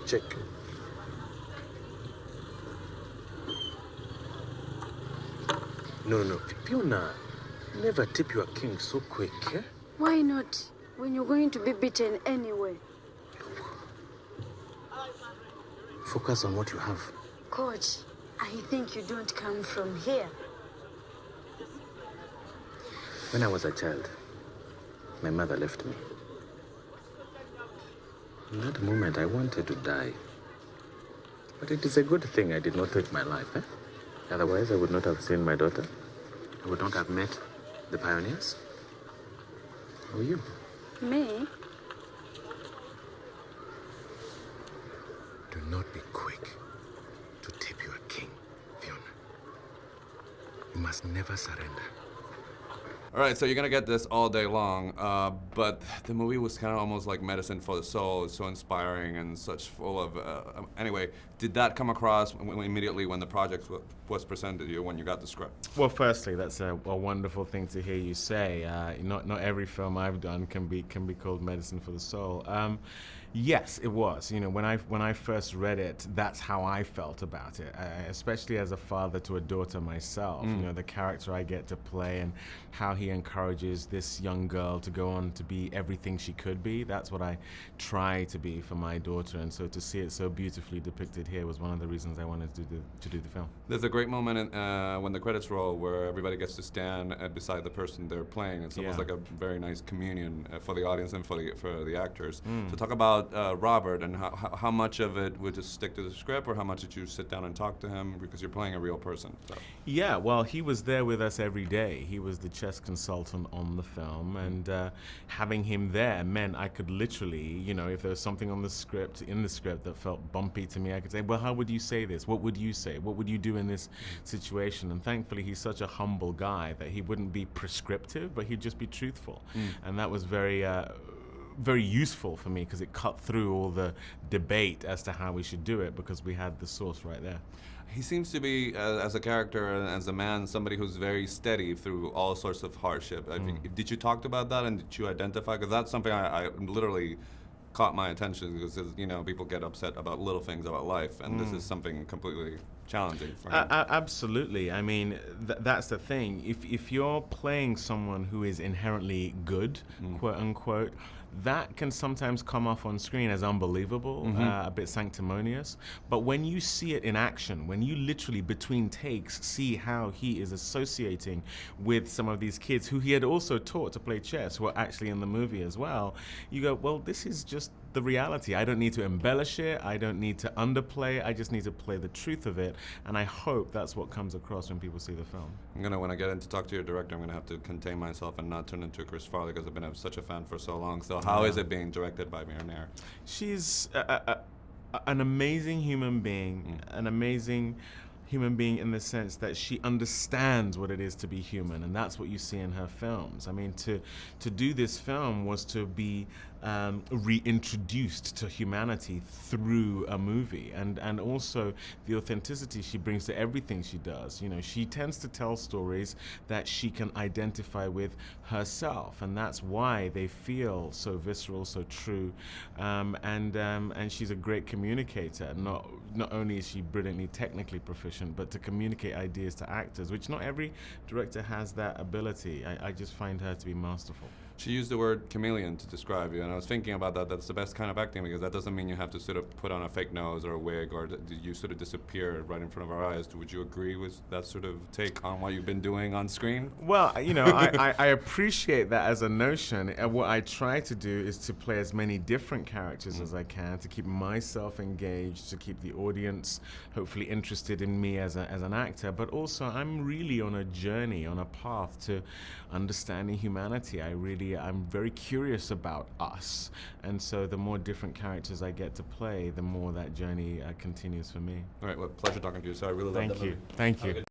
Check. No. Fiona, never tip your king so quick, eh? Why not? When you're going to be beaten anyway. Focus on what you have. Coach, I think you don't come from here. When I was a child, my mother left me. In that moment, I wanted to die. But it is a good thing I did not take my life, eh? Otherwise, I would not have seen my daughter. I would not have met the pioneers. Or you. Me? Do not be quick to tip your king, Fiona. You must never surrender. All right, so you're gonna get this all day long, but the movie was kind of almost like medicine for the soul. It's so inspiring and such full of. Anyway, did that come across immediately when the project was presented to you when you got the script? Well, firstly, that's a wonderful thing to hear you say. Not every film I've done can be called medicine for the soul. Yes, it was. You know, when I first read it, that's how I felt about it. Especially as a father to a daughter myself. You know, the character I get to play and how he encourages this young girl to go on to be everything she could be. That's what I try to be for my daughter, and so to see it so beautifully depicted here was one of the reasons I wanted to do the film. There's a great moment when the credits roll where everybody gets to stand beside the person they're playing. It's almost like a very nice communion for the audience and for the actors. So talk about Robert and how much of it would just stick to the script, or how much did you sit down and talk to him because you're playing a real person? So. Yeah, well, he was there with us every day. He was the chess consultant on the film, and having him there meant I could literally, you know, if there was something in the script that felt bumpy to me, I could say, well, how would you say this? What would you say? What would you do in this situation? And thankfully, he's such a humble guy that he wouldn't be prescriptive, but he'd just be truthful. And that was very useful for me because it cut through all the debate as to how we should do it because we had the source right there. He seems to be, as a character and as a man, somebody who's very steady through all sorts of hardship. I think, did you talk about that and did you identify? Because that's something I literally caught my attention because, you know, people get upset about little things about life, and this is something completely challenging for him. Absolutely. I mean, that's the thing. If you're playing someone who is inherently good, quote unquote, that can sometimes come off on screen as unbelievable, a bit sanctimonious. But when you see it in action, when you literally between takes see how he is associating with some of these kids who he had also taught to play chess, who are actually in the movie as well, you go, well, this is just the reality. I don't need to embellish it. I don't need to underplay. I just need to play the truth of it. And I hope that's what comes across when people see the film. When I get in to talk to your director, I'm gonna have to contain myself and not turn into Chris Farley because I've been such a fan for so long. So how is it being directed by Mira Nair? She's an amazing human being, an amazing human being in the sense that she understands what it is to be human, and that's what you see in her films. I mean, to do this film was to be reintroduced to humanity through a movie, and also the authenticity she brings to everything she does. You know, she tends to tell stories that she can identify with herself, and that's why they feel so visceral, so true, and she's a great communicator. Not only is she brilliantly technically proficient, but to communicate ideas to actors, which not every director has that ability. I just find her to be masterful. She used the word chameleon to describe you, and I was thinking about that. That's the best kind of acting, because that doesn't mean you have to sort of put on a fake nose or a wig, or you sort of disappear right in front of our eyes. Would you agree with that sort of take on what you've been doing on screen? Well, you know, I appreciate that as a notion. And what I try to do is to play as many different characters as I can, to keep myself engaged, to keep the audience hopefully interested in me as an actor. But also, I'm really on a journey, on a path to understanding humanity. I'm very curious about us, and so the more different characters I get to play, the more that journey continues for me. All right, well, pleasure talking to you. So I really love that movie. Thank you.